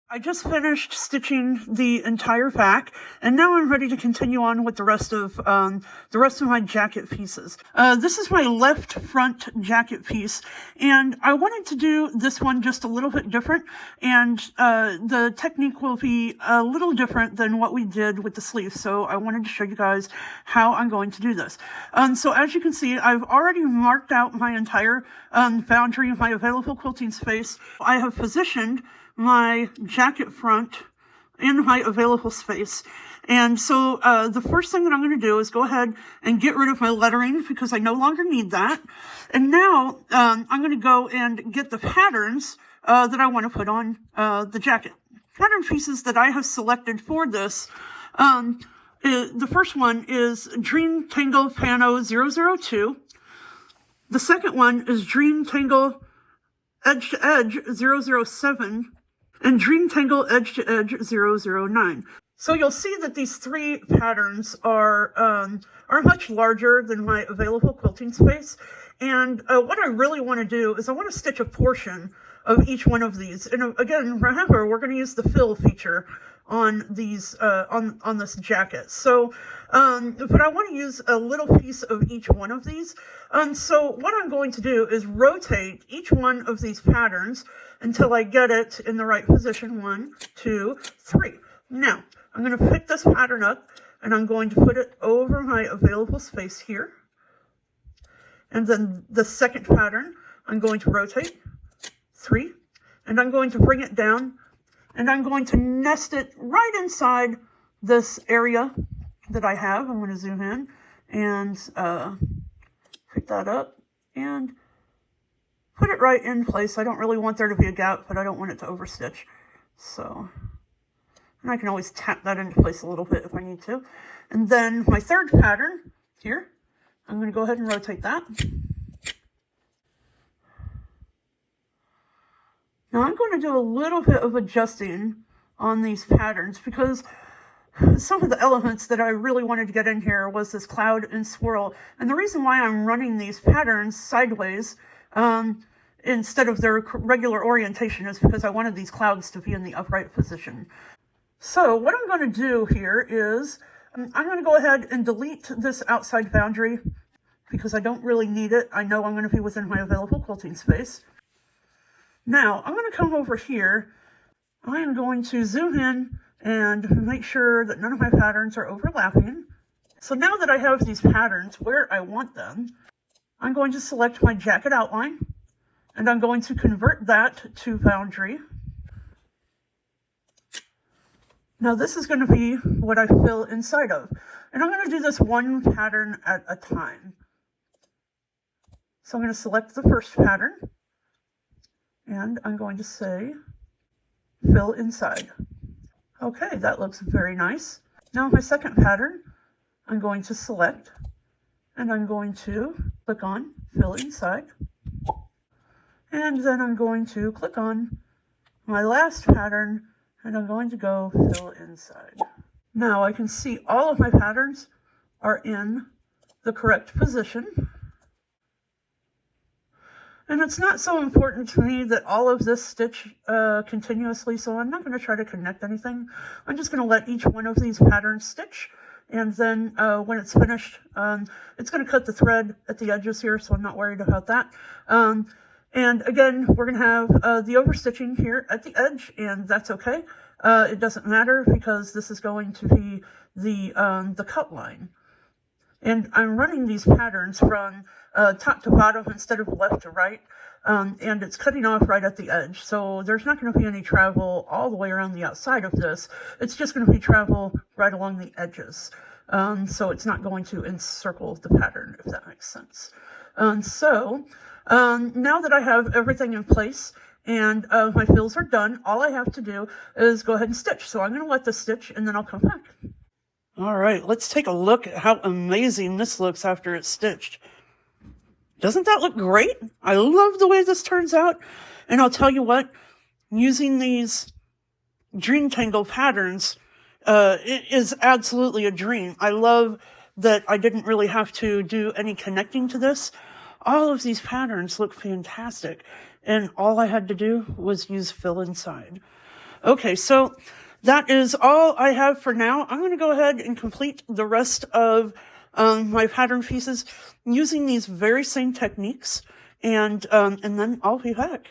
I just finished stitching the entire back, and now I'm ready to continue on with the rest of my jacket pieces. This is my left front jacket piece, and I wanted to do this one just a little bit different, and the technique will be a little different than what we did with the sleeves. So I wanted to show you guys how I'm going to do this. So as you can see, I've already marked out my entire boundary of my available quilting space. I have positioned my jacket front in my available space. And so the first thing that I'm going to do is go ahead and get rid of my lettering because I no longer need that. And now I'm going to go and get the patterns that I want to put on the jacket. Pattern pieces that I have selected for this, the first one is Dream Tangle Pano 002. The second one is Dream Tangle Edge to Edge 007. And Dream Tangle Edge to Edge 009. So you'll see that these three patterns are much larger than my available quilting space. And what I really want to do is I want to stitch a portion of each one of these. And again, remember, we're going to use the fill feature on these on this jacket. So but I want to use a little piece of each one of these. So what I'm going to do is rotate each one of these patterns until I get it in the right position. 1, 2, 3. Now I'm going to pick this pattern up and I'm going to put it over my available space here. And then the second pattern I'm going to rotate 3, and I'm going to bring it down, and I'm going to nest it right inside this area that I have. I'm going to zoom in and pick that up and put it right in place. I don't really want there to be a gap, but I don't want it to overstitch. So, and I can always tap that into place a little bit if I need to. And then my third pattern here, I'm going to go ahead and rotate that. Now I'm going to do a little bit of adjusting on these patterns because some of the elements that I really wanted to get in here was this cloud and swirl. And the reason why I'm running these patterns sideways instead of their regular orientation is because I wanted these clouds to be in the upright position. So what I'm going to do here is I'm going to go ahead and delete this outside boundary because I don't really need it. I know I'm going to be within my available quilting space. Now, I'm going to come over here. I am going to zoom in and make sure that none of my patterns are overlapping. So now that I have these patterns where I want them, I'm going to select my jacket outline, and I'm going to convert that to boundary. Now this is going to be what I fill inside of. And I'm going to do this one pattern at a time. So I'm going to select the first pattern. And I'm going to say, fill inside. Okay, that looks very nice. Now my second pattern, I'm going to select, and I'm going to click on fill inside. And then I'm going to click on my last pattern, and I'm going to go fill inside. Now I can see all of my patterns are in the correct position. And it's not so important to me that all of this stitch continuously, so I'm not going to try to connect anything. I'm just going to let each one of these patterns stitch, and then when it's finished, it's going to cut the thread at the edges here, so I'm not worried about that. And again, we're going to have the overstitching here at the edge, and that's okay. It doesn't matter because this is going to be the cut line. And I'm running these patterns from top to bottom instead of left to right, and it's cutting off right at the edge. So there's not going to be any travel all the way around the outside of this. It's just going to be travel right along the edges. So it's not going to encircle the pattern, if that makes sense. So now that I have everything in place and my fills are done, all I have to do is go ahead and stitch. So I'm going to let this stitch and then I'll come back. All right, let's take a look at how amazing this looks after it's stitched. Doesn't that look great? I love the way this turns out. And I'll tell you what, using these Dream Tangle patterns, it is absolutely a dream. I love that I didn't really have to do any connecting to this. All of these patterns look fantastic. And all I had to do was use fill inside. Okay, so that is all I have for now. I'm going to go ahead and complete the rest of my pattern pieces using these very same techniques, and then I'll be back.